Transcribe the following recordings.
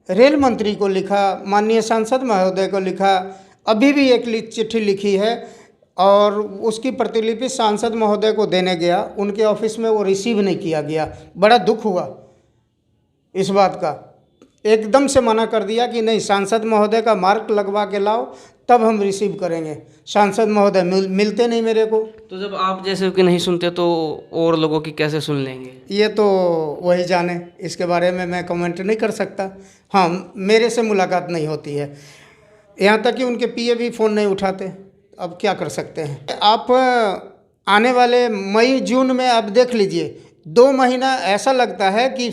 Rail मंत्री को लिखा, माननीय सांसद महोदय को लिखा, अभी भी एक चिट्ठी लिखी है और उसकी प्रतिलिपि सांसद महोदय को देने गया, उनके ऑफिस में वो रिसीव नहीं किया गया। बड़ा दुख हुआ इस बात का। एकदम से मना कर दिया कि नहीं, सांसद महोदय का मार्क लगवा के लाओ तब हम रिसीव करेंगे। सांसद महोदय मिलते नहीं मेरे को। तो जब आप जैसे कि नहीं सुनते तो और लोगों की कैसे सुन लेंगे? ये तो वही जाने, इसके बारे में मैं कमेंट नहीं कर सकता। हाँ, मेरे से मुलाकात नहीं होती है, यहाँ तक कि उनके पीए भी फ़ोन नहीं उठाते। अब क्या कर सकते हैं। आप आने वाले मई जून में आप देख लीजिए, 2 महीना ऐसा लगता है कि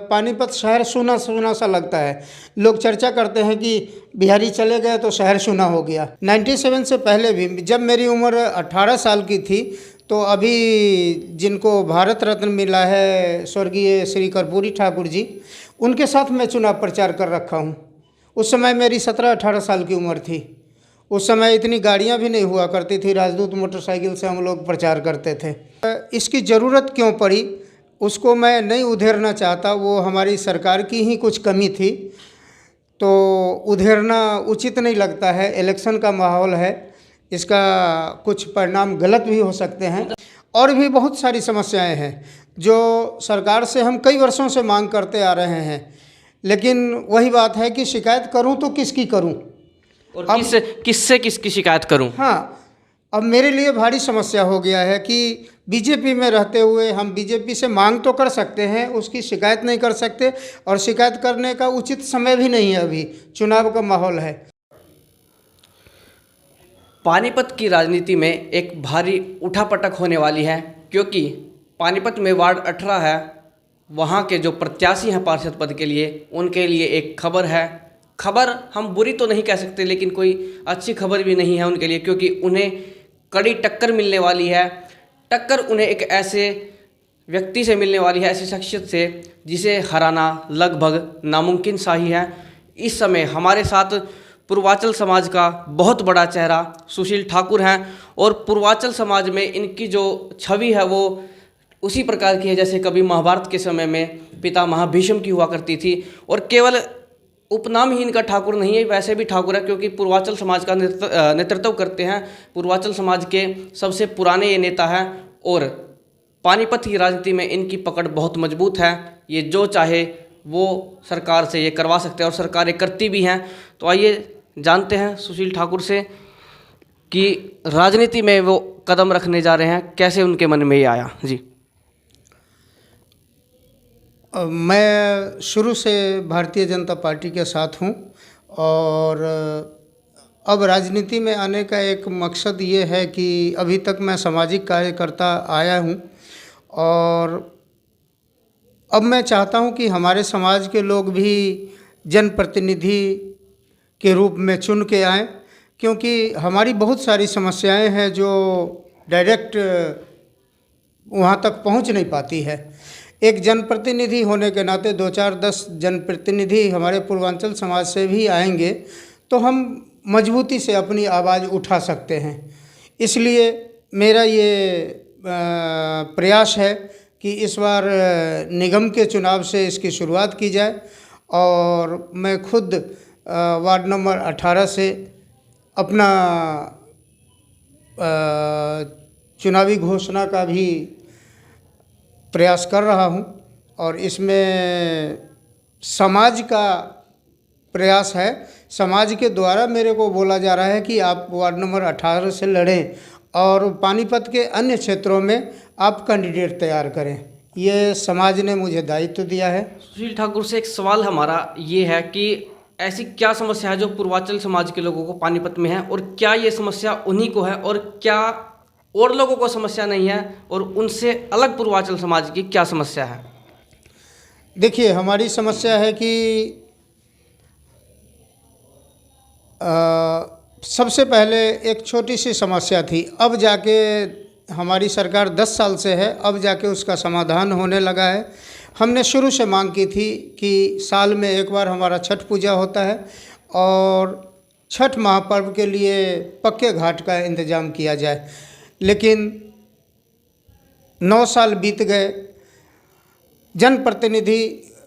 पानीपत शहर सूना सूना सा लगता है। लोग चर्चा करते हैं कि बिहारी चले गए तो शहर सूना हो गया। 97 से पहले भी, जब मेरी उम्र 18 साल की थी, तो अभी जिनको भारत रत्न मिला है स्वर्गीय श्री कर्पूरी ठाकुर जी, उनके साथ मैं चुनाव प्रचार कर रखा हूँ। उस समय मेरी 17-18 साल की उम्र थी। उस समय इतनी गाड़ियाँ भी नहीं हुआ करती थी, राजदूत मोटरसाइकिल से हम लोग प्रचार करते थे। इसकी ज़रूरत क्यों पड़ी उसको मैं नहीं उधेरना चाहता, वो हमारी सरकार की ही कुछ कमी थी, तो उधेरना उचित नहीं लगता है। इलेक्शन का माहौल है, इसका कुछ परिणाम गलत भी हो सकते हैं। और भी बहुत सारी समस्याएं हैं जो सरकार से हम कई वर्षों से मांग करते आ रहे हैं, लेकिन वही बात है कि शिकायत करूं तो किसकी करूं और किससे किसकी शिकायत करूं? हाँ, अब मेरे लिए भारी समस्या हो गया है कि बीजेपी में रहते हुए हम बीजेपी से मांग तो कर सकते हैं, उसकी शिकायत नहीं कर सकते, और शिकायत करने का उचित समय भी नहीं है। अभी चुनाव का माहौल है। पानीपत की राजनीति में एक भारी उठापटक होने वाली है, क्योंकि पानीपत में वार्ड 18 है, वहाँ के जो प्रत्याशी हैं पार्षद पद के लिए, उनके लिए एक खबर है। खबर हम बुरी तो नहीं कह सकते, लेकिन कोई अच्छी खबर भी नहीं है उनके लिए, क्योंकि उन्हें कड़ी टक्कर मिलने वाली है। टक्कर उन्हें एक ऐसे व्यक्ति से मिलने वाली है, ऐसी शख्सियत से जिसे हराना लगभग नामुमकिन सा ही है। इस समय हमारे साथ पूर्वांचल समाज का बहुत बड़ा चेहरा सुशील ठाकुर हैं, और पूर्वांचल समाज में इनकी जो छवि है वो उसी प्रकार की है जैसे कभी महाभारत के समय में पितामह भीष्म की हुआ करती थी। और केवल उपनाम ही इनका ठाकुर नहीं है, वैसे भी ठाकुर है, क्योंकि पूर्वांचल समाज का नेतृत्व करते हैं। पूर्वांचल समाज के सबसे पुराने ये नेता हैं, और पानीपत की राजनीति में इनकी पकड़ बहुत मजबूत है। ये जो चाहे वो सरकार से ये करवा सकते हैं, और सरकारें करती भी हैं। तो आइए जानते हैं सुशील ठाकुर से कि राजनीति में वो कदम रखने जा रहे हैं, कैसे उनके मन में ये आया। जी, मैं शुरू से भारतीय जनता पार्टी के साथ हूँ, और अब राजनीति में आने का एक मकसद ये है कि अभी तक मैं सामाजिक कार्यकर्ता आया हूँ, और अब मैं चाहता हूँ कि हमारे समाज के लोग भी जनप्रतिनिधि के रूप में चुन के आएँ, क्योंकि हमारी बहुत सारी समस्याएं हैं जो डायरेक्ट वहाँ तक पहुँच नहीं पाती है। एक जनप्रतिनिधि होने के नाते 2-4-10 जनप्रतिनिधि हमारे पूर्वांचल समाज से भी आएंगे तो हम मजबूती से अपनी आवाज़ उठा सकते हैं। इसलिए मेरा ये प्रयास है कि इस बार निगम के चुनाव से इसकी शुरुआत की जाए, और मैं खुद वार्ड नंबर 18 से अपना चुनावी घोषणा का भी प्रयास कर रहा हूं, और इसमें समाज का प्रयास है। समाज के द्वारा मेरे को बोला जा रहा है कि आप वार्ड नंबर 18 से लड़ें और पानीपत के अन्य क्षेत्रों में आप कैंडिडेट तैयार करें। ये समाज ने मुझे दायित्व दिया है। सुशील ठाकुर से एक सवाल हमारा ये है कि ऐसी क्या समस्या है जो पूर्वांचल समाज के लोगों को पानीपत में है, और क्या ये समस्या उन्हीं को है, और क्या और लोगों को समस्या नहीं है, और उनसे अलग पूर्वांचल समाज की क्या समस्या है? देखिए, हमारी समस्या है कि सबसे पहले एक छोटी सी समस्या थी, अब जाके हमारी सरकार 10 साल से है, अब जाके उसका समाधान होने लगा है। हमने शुरू से मांग की थी कि साल में एक बार हमारा छठ पूजा होता है, और छठ महापर्व के लिए पक्के घाट का इंतज़ाम किया जाए, लेकिन 9 साल बीत गए। जनप्रतिनिधि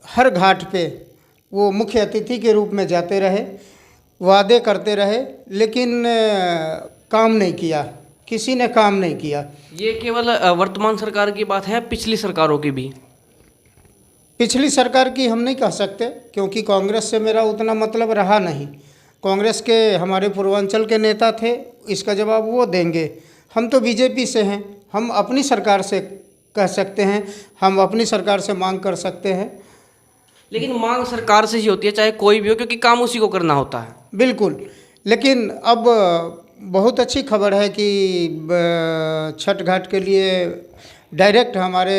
हर घाट पे वो मुख्य अतिथि के रूप में जाते रहे, वादे करते रहे, लेकिन काम नहीं किया, किसी ने काम नहीं किया। ये केवल वर्तमान सरकार की बात है, पिछली सरकारों की भी? पिछली सरकार की हम नहीं कह सकते, क्योंकि कांग्रेस से मेरा उतना मतलब रहा नहीं। कांग्रेस के हमारे पूर्वांचल के नेता थे, इसका जवाब वो देंगे। हम तो बीजेपी से हैं, हम अपनी सरकार से कह सकते हैं, हम अपनी सरकार से मांग कर सकते हैं। लेकिन मांग सरकार से ही होती है, चाहे कोई भी हो, क्योंकि काम उसी को करना होता है। बिल्कुल, लेकिन अब बहुत अच्छी खबर है कि छठ घाट के लिए डायरेक्ट हमारे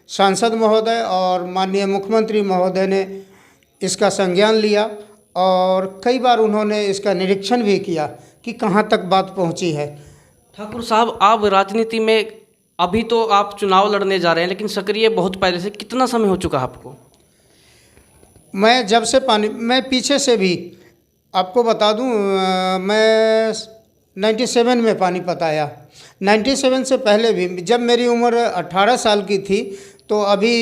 सांसद महोदय और माननीय मुख्यमंत्री महोदय ने इसका संज्ञान लिया और कई बार उन्होंने इसका निरीक्षण भी किया कि कहाँ तक बात पहुँची है। ठाकुर साहब, आप राजनीति में अभी तो आप चुनाव लड़ने जा रहे हैं, लेकिन सक्रिय बहुत पहले से, कितना समय हो चुका है आपको? मैं जब से मैं पीछे से भी आपको बता दूं, मैं 97 में पानीपत आया। 97 से पहले भी जब मेरी उम्र 18 साल की थी, तो अभी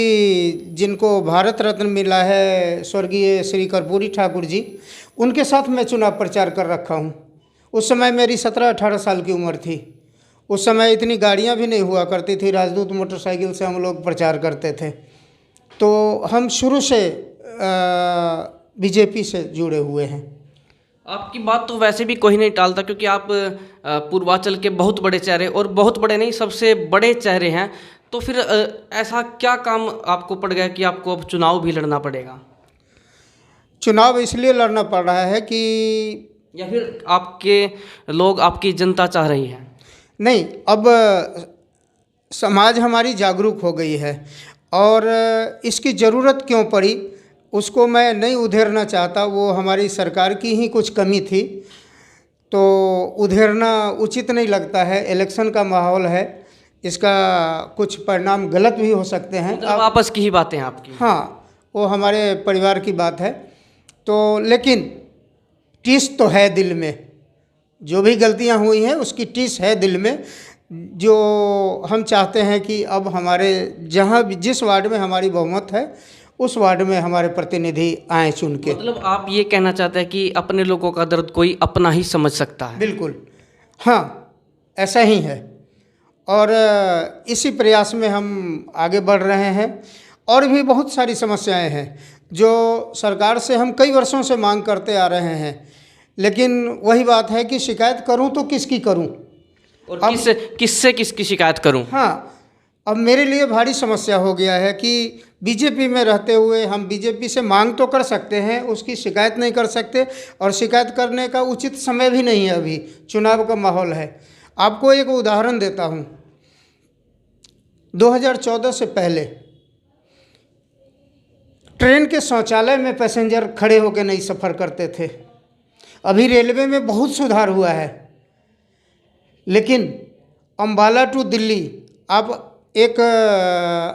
जिनको भारत रत्न मिला है स्वर्गीय श्री कर्पूरी ठाकुर जी, उनके साथ मैं चुनाव प्रचार कर रखा हूं। उस समय मेरी 17-18 साल की उम्र थी। उस समय इतनी गाड़ियां भी नहीं हुआ करती थी, राजदूत मोटरसाइकिल से हम लोग प्रचार करते थे। तो हम शुरू से बीजेपी से जुड़े हुए हैं। आपकी बात तो वैसे भी कोई नहीं टालता, क्योंकि आप पूर्वांचल के बहुत बड़े चेहरे, और बहुत बड़े नहीं, सबसे बड़े चेहरे हैं। तो फिर ऐसा क्या काम आपको पड़ गया कि आपको अब चुनाव भी लड़ना पड़ेगा? चुनाव इसलिए लड़ना पड़ रहा है कि, या फिर आपके लोग, आपकी जनता चाह रही है? नहीं, अब समाज हमारी जागरूक हो गई है और इसकी ज़रूरत क्यों पड़ी उसको मैं नहीं उधेरना चाहता। वो हमारी सरकार की ही कुछ कमी थी, तो उधेरना उचित नहीं लगता है। इलेक्शन का माहौल है, इसका कुछ परिणाम गलत भी हो सकते हैं। मतलब आपस की ही बातें हैं आपकी? हाँ, वो हमारे परिवार की बात है। तो लेकिन टीस तो है दिल में, जो भी गलतियां हुई हैं उसकी टीस है दिल में, जो हम चाहते हैं कि अब हमारे जहाँ जिस वार्ड में हमारी बहुमत है उस वार्ड में हमारे प्रतिनिधि आए चुन के। मतलब आप ये कहना चाहते हैं कि अपने लोगों का दर्द कोई अपना ही समझ सकता है? बिल्कुल, हाँ, ऐसा ही है और इसी प्रयास में हम आगे बढ़ रहे हैं। और भी बहुत सारी समस्याएं हैं जो सरकार से हम कई वर्षों से मांग करते आ रहे हैं, लेकिन वही बात है कि शिकायत करूं तो किसकी करूं और किससे किसकी शिकायत करूं? हाँ, अब मेरे लिए भारी समस्या हो गया है कि बीजेपी में रहते हुए हम बीजेपी से मांग तो कर सकते हैं, उसकी शिकायत नहीं कर सकते, और शिकायत करने का उचित समय भी नहीं है। अभी चुनाव का माहौल है। आपको एक उदाहरण देता हूँ। 2014 से पहले ट्रेन के शौचालय में पैसेंजर खड़े होकर नहीं सफ़र करते थे। अभी रेलवे में बहुत सुधार हुआ है, लेकिन अम्बाला टू दिल्ली आप एक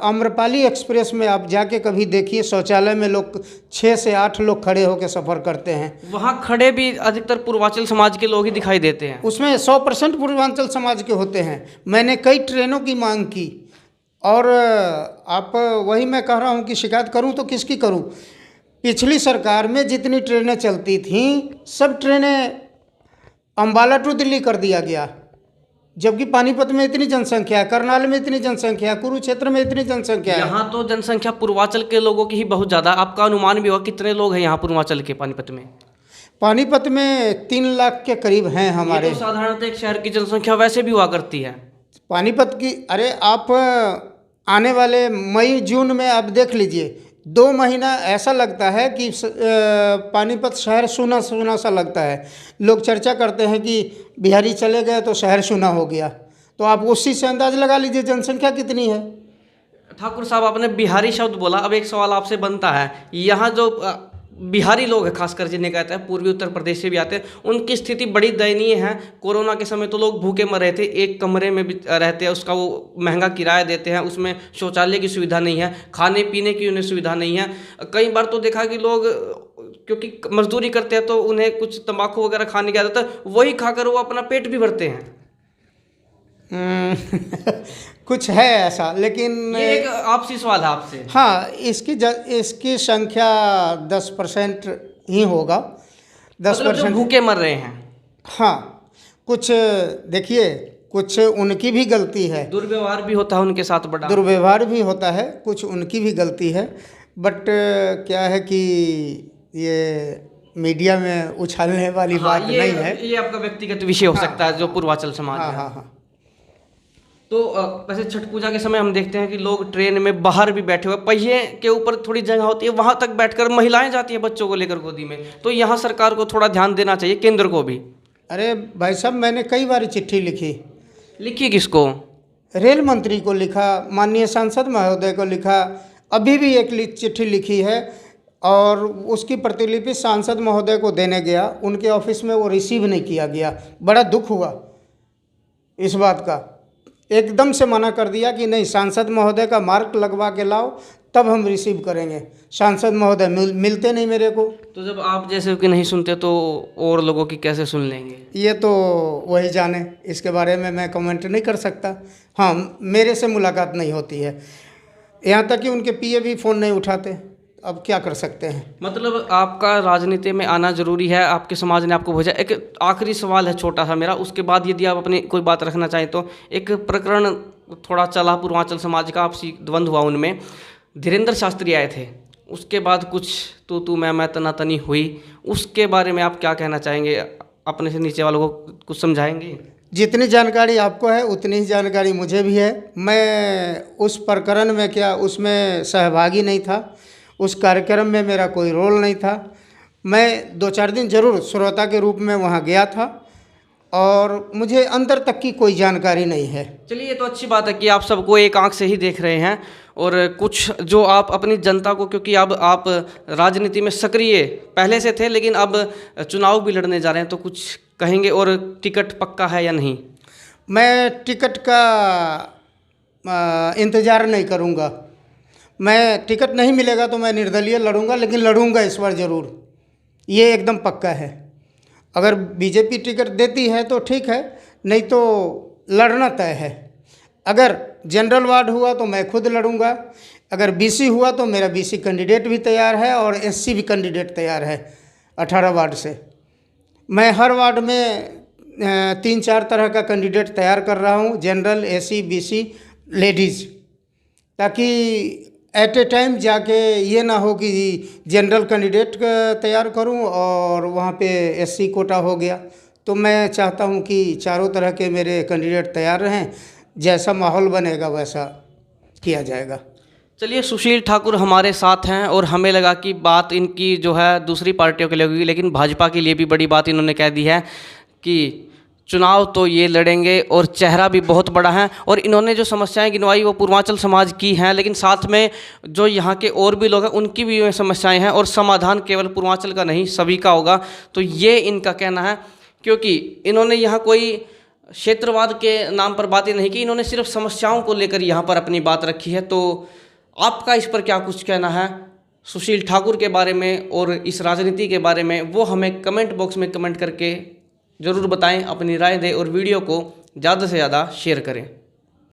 आम्रपाली एक्सप्रेस में आप जाके कभी देखिए, शौचालय में लोग 6 से 8 लोग खड़े होकर सफ़र करते हैं। वहाँ खड़े भी अधिकतर पूर्वांचल समाज के लोग ही दिखाई देते हैं। उसमें 100% पूर्वांचल समाज के होते हैं। मैंने कई ट्रेनों की मांग की और आप वही मैं कह रहा हूँ कि शिकायत करूँ तो किसकी करूँ। पिछली सरकार में जितनी ट्रेनें चलती थीं सब ट्रेनें अम्बाला टू दिल्ली कर दिया गया, जबकि पानीपत में इतनी जनसंख्या है, करनाल में इतनी जनसंख्या है, कुरुक्षेत्र में इतनी जनसंख्या है। यहाँ तो जनसंख्या पूर्वांचल के लोगों की ही बहुत ज़्यादा। आपका अनुमान भी होगा कितने लोग हैं यहाँ पूर्वांचल के पानीपत में? पानीपत में 3 लाख के करीब हैं हमारे। तो साधारणतः एक शहर की जनसंख्या वैसे भी हुआ करती है। पानीपत की, अरे आप आने वाले मई जून में आप देख लीजिए, 2 महीना ऐसा लगता है कि पानीपत शहर सूना सूना सा लगता है। लोग चर्चा करते हैं कि बिहारी चले गए तो शहर सूना हो गया, तो आप उसी से अंदाज लगा लीजिए जनसंख्या कितनी है। ठाकुर साहब, आपने बिहारी शब्द बोला, अब एक सवाल आपसे बनता है। यहाँ जो बिहारी लोग हैं, खासकर जिन्हें कहते हैं पूर्वी उत्तर प्रदेश से भी आते हैं, उनकी स्थिति बड़ी दयनीय है। कोरोना के समय तो लोग भूखे मर रहे थे, एक कमरे में भी रहते हैं, उसका वो महंगा किराया देते हैं, उसमें शौचालय की सुविधा नहीं है, खाने पीने की उन्हें सुविधा नहीं है। कई बार तो देखा कि लोग क्योंकि मजदूरी करते हैं तो उन्हें कुछ तंबाकू वगैरह खाने की आदत है, वही खाकर वो अपना पेट भी भरते हैं। कुछ है ऐसा, लेकिन ये एक आपसी सवाल है आपसे। हाँ, इसकी संख्या 10% ही होगा। मतलब जो 10%। भूखे मर रहे हैं। हाँ, कुछ देखिए, कुछ उनकी भी गलती है, दुर्व्यवहार भी होता है उनके साथ बड़ा। दुर्व्यवहार भी होता है, कुछ उनकी भी गलती है। बट क्या है कि ये मीडिया में उछालने वाली हाँ, बात नहीं है। ये आपका व्यक्तिगत विषय हो हाँ, सकता है जो पूर्वांचल समाज हाँ है। हाँ हाँ। तो वैसे छठ पूजा के समय हम देखते हैं कि लोग ट्रेन में बाहर भी बैठे हुए, पहिए के ऊपर थोड़ी जगह होती है, वहां तक बैठकर महिलाएं जाती है बच्चों को लेकर गोदी में। तो यहाँ सरकार को थोड़ा ध्यान देना चाहिए, केंद्र को भी। अरे भाई साहब, मैंने कई बार चिट्ठी लिखी। लिखिए किसको? रेल मंत्री को लिखा, माननीय सांसद महोदय को लिखा, अभी भी एक चिट्ठी लिखी है और उसकी प्रतिलिपि सांसद महोदय को देने गया, उनके ऑफिस में वो रिसीव नहीं किया गया। बड़ा दुख हुआ इस बात का। एकदम से मना कर दिया कि नहीं, सांसद महोदय का मार्क लगवा के लाओ तब हम रिसीव करेंगे। सांसद महोदय मिलते नहीं मेरे को। तो जब आप जैसे कि नहीं सुनते तो और लोगों की कैसे सुन लेंगे? ये तो वही जाने, इसके बारे में मैं कमेंट नहीं कर सकता। हाँ, मेरे से मुलाकात नहीं होती है, यहाँ तक कि उनके पीए भी फ़ोन नहीं उठाते। अब क्या कर सकते हैं। मतलब आपका राजनीति में आना जरूरी है, आपके समाज ने आपको भेजा। एक आखिरी सवाल है छोटा सा मेरा, उसके बाद यदि आप अपनी कोई बात रखना चाहें तो। एक प्रकरण थोड़ा चला पूर्वांचल समाज का, आपसी द्वंद्व हुआ उनमें। धीरेन्द्र शास्त्री आए थे, उसके बाद कुछ तू मैं तनातनी हुई, उसके बारे में आप क्या कहना चाहेंगे? अपने से नीचे वालों को कुछ समझाएंगे? जितनी जानकारी आपको है उतनी ही जानकारी मुझे भी है। मैं उस प्रकरण में उसमें सहभागी नहीं था, उस कार्यक्रम में मेरा कोई रोल नहीं था। मैं 2-4 दिन जरूर श्रोता के रूप में वहाँ गया था और मुझे अंदर तक की कोई जानकारी नहीं है। चलिए, ये तो अच्छी बात है कि आप सबको एक आंख से ही देख रहे हैं। और कुछ जो आप अपनी जनता को, क्योंकि अब आप राजनीति में सक्रिय पहले से थे लेकिन अब चुनाव भी लड़ने जा रहे हैं, तो कुछ कहेंगे? और टिकट पक्का है या नहीं? मैं टिकट का इंतज़ार नहीं करूँगा। मैं टिकट नहीं मिलेगा तो मैं निर्दलीय लड़ूंगा, लेकिन लड़ूंगा इस बार ज़रूर, ये एकदम पक्का है। अगर बीजेपी टिकट देती है तो ठीक है, नहीं तो लड़ना तय है। अगर जनरल वार्ड हुआ तो मैं खुद लड़ूंगा, अगर बीसी हुआ तो मेरा बीसी कैंडिडेट भी तैयार है और एससी भी कैंडिडेट तैयार है 18 वार्ड से। मैं हर वार्ड में 3-4 तरह का कैंडिडेट तैयार कर रहा हूँ, जनरल, एससी, बीसी, लेडीज़, ताकि एट ए टाइम जाके ये ना हो कि जनरल कैंडिडेट तैयार करूं और वहाँ पे एससी कोटा हो गया। तो मैं चाहता हूं कि चारों तरह के मेरे कैंडिडेट तैयार रहें, जैसा माहौल बनेगा वैसा किया जाएगा। चलिए, सुशील ठाकुर हमारे साथ हैं और हमें लगा कि बात इनकी जो है दूसरी पार्टियों के लिए होगी, लेकिन भाजपा के लिए भी बड़ी बात इन्होंने कह दी है कि चुनाव तो ये लड़ेंगे और चेहरा भी बहुत बड़ा है। और इन्होंने जो समस्याएं गिनवाई वो पूर्वांचल समाज की हैं, लेकिन साथ में जो यहाँ के और भी लोग हैं उनकी भी समस्याएं हैं और समाधान केवल पूर्वांचल का नहीं सभी का होगा। तो ये इनका कहना है, क्योंकि इन्होंने यहाँ कोई क्षेत्रवाद के नाम पर बातें नहीं की, इन्होंने सिर्फ समस्याओं को लेकर यहाँ पर अपनी बात रखी है। तो आपका इस पर क्या कुछ कहना है सुशील ठाकुर के बारे में और इस राजनीति के बारे में, वो हमें कमेंट बॉक्स में कमेंट करके ज़रूर बताएं, अपनी राय दें और वीडियो को ज़्यादा से ज़्यादा शेयर करें।